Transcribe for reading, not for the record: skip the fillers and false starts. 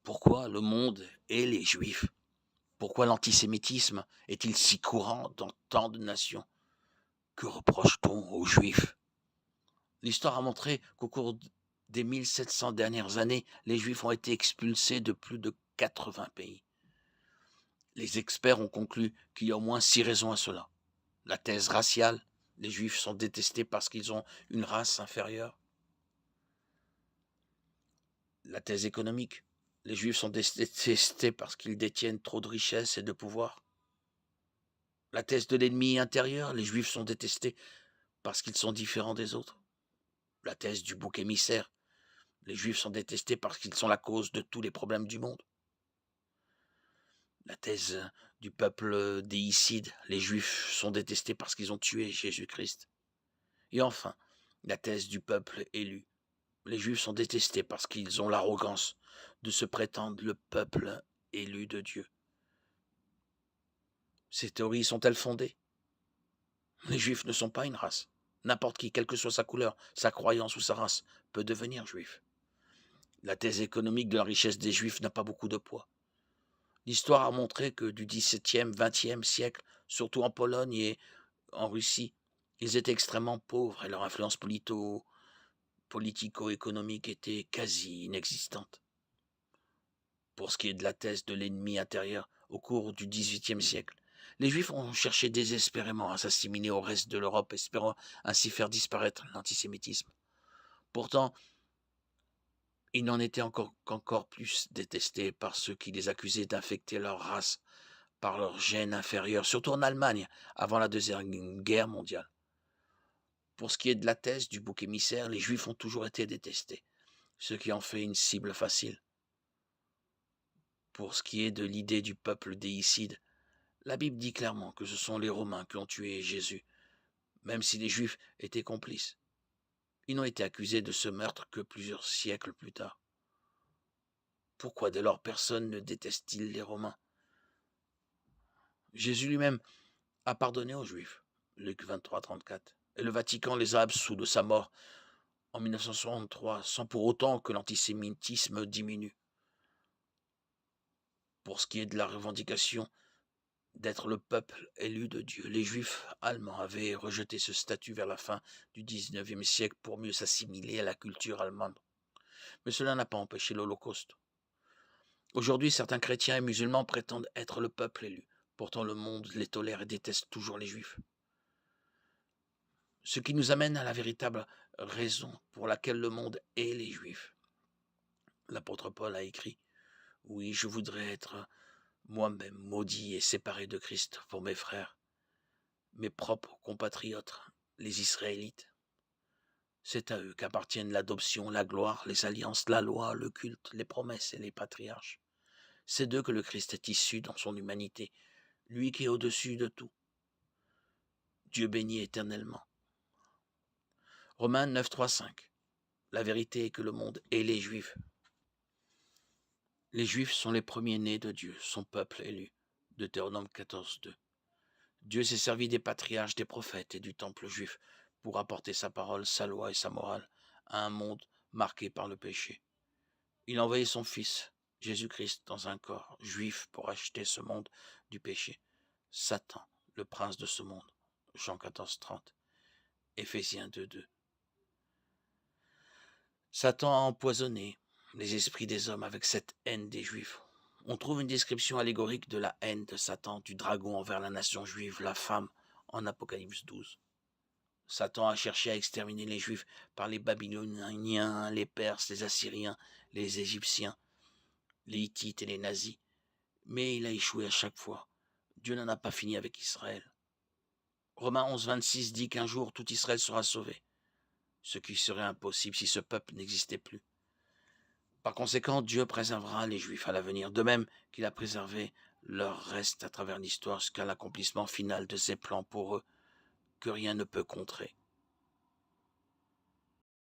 Pourquoi le monde et les Juifs? Pourquoi l'antisémitisme est-il si courant dans tant de nations? Que reproche-t-on aux Juifs? L'histoire a montré qu'au cours des 1700 dernières années, les Juifs ont été expulsés de plus de 80 pays. Les experts ont conclu qu'il y a au moins 6 raisons à cela. La thèse raciale, les Juifs sont détestés parce qu'ils ont une race inférieure. La thèse économique, les Juifs sont détestés parce qu'ils détiennent trop de richesses et de pouvoir. La thèse de l'ennemi intérieur, les Juifs sont détestés parce qu'ils sont différents des autres. La thèse du bouc émissaire, les Juifs sont détestés parce qu'ils sont la cause de tous les problèmes du monde. La thèse du peuple déicide, les Juifs sont détestés parce qu'ils ont tué Jésus-Christ. Et enfin, la thèse du peuple élu, les Juifs sont détestés parce qu'ils ont l'arrogance de se prétendre le peuple élu de Dieu. Ces théories sont-elles fondées? Les Juifs ne sont pas une race. N'importe qui, quelle que soit sa couleur, sa croyance ou sa race, peut devenir juif. La thèse économique de la richesse des Juifs n'a pas beaucoup de poids. L'histoire a montré que du XVIIe, XXe siècle, surtout en Pologne et en Russie, ils étaient extrêmement pauvres et leur influence politico-économique était quasi inexistante. Pour ce qui est de la thèse de l'ennemi intérieur, au cours du XVIIIe siècle, les Juifs ont cherché désespérément à s'assimiler au reste de l'Europe, espérant ainsi faire disparaître l'antisémitisme. Pourtant, ils n'en étaient qu'encore plus détestés par ceux qui les accusaient d'infecter leur race par leur gène inférieur, surtout en Allemagne, avant la Deuxième Guerre mondiale. Pour ce qui est de la thèse du bouc émissaire, les Juifs ont toujours été détestés, ce qui en fait une cible facile. Pour ce qui est de l'idée du peuple déicide, la Bible dit clairement que ce sont les Romains qui ont tué Jésus, même si les Juifs étaient complices. Ils n'ont été accusés de ce meurtre que plusieurs siècles plus tard. Pourquoi dès lors personne ne déteste-t-il les Romains? Jésus lui-même a pardonné aux Juifs, Luc 23, 34, et le Vatican les a absous de sa mort en 1963, sans pour autant que l'antisémitisme diminue. Pour ce qui est de la revendication d'être le peuple élu de Dieu, les Juifs allemands avaient rejeté ce statut vers la fin du XIXe siècle pour mieux s'assimiler à la culture allemande. Mais cela n'a pas empêché l'Holocauste. Aujourd'hui, certains chrétiens et musulmans prétendent être le peuple élu. Pourtant, le monde les tolère et déteste toujours les Juifs. Ce qui nous amène à la véritable raison pour laquelle le monde hait les Juifs. L'apôtre Paul a écrit « Oui, je voudrais être moi-même maudit et séparé de Christ pour mes frères, mes propres compatriotes, les Israélites. C'est à eux qu'appartiennent l'adoption, la gloire, les alliances, la loi, le culte, les promesses et les patriarches. C'est d'eux que le Christ est issu dans son humanité, lui qui est au-dessus de tout. Dieu béni éternellement. » Romains 9, 3, 5. La vérité est que le monde hait les Juifs. Les Juifs sont les premiers-nés de Dieu, son peuple élu. Deutéronome 14, 2. Dieu s'est servi des patriarches, des prophètes et du temple juif pour apporter sa parole, sa loi et sa morale à un monde marqué par le péché. Il a envoyé son Fils, Jésus-Christ, dans un corps juif pour acheter ce monde du péché. Satan, le prince de ce monde. Jean 14, 30. Éphésiens 2, 2. Satan a empoisonné les esprits des hommes avec cette haine des Juifs. On trouve une description allégorique de la haine de Satan, du dragon envers la nation juive, la femme, en Apocalypse 12. Satan a cherché à exterminer les Juifs par les Babyloniens, les Perses, les Assyriens, les Égyptiens, les Hittites et les nazis. Mais il a échoué à chaque fois. Dieu n'en a pas fini avec Israël. Romains 11, 26 dit qu'un jour tout Israël sera sauvé, ce qui serait impossible si ce peuple n'existait plus. Par conséquent, Dieu préservera les Juifs à l'avenir, de même qu'il a préservé leur reste à travers l'histoire jusqu'à l'accomplissement final de ses plans pour eux, que rien ne peut contrer.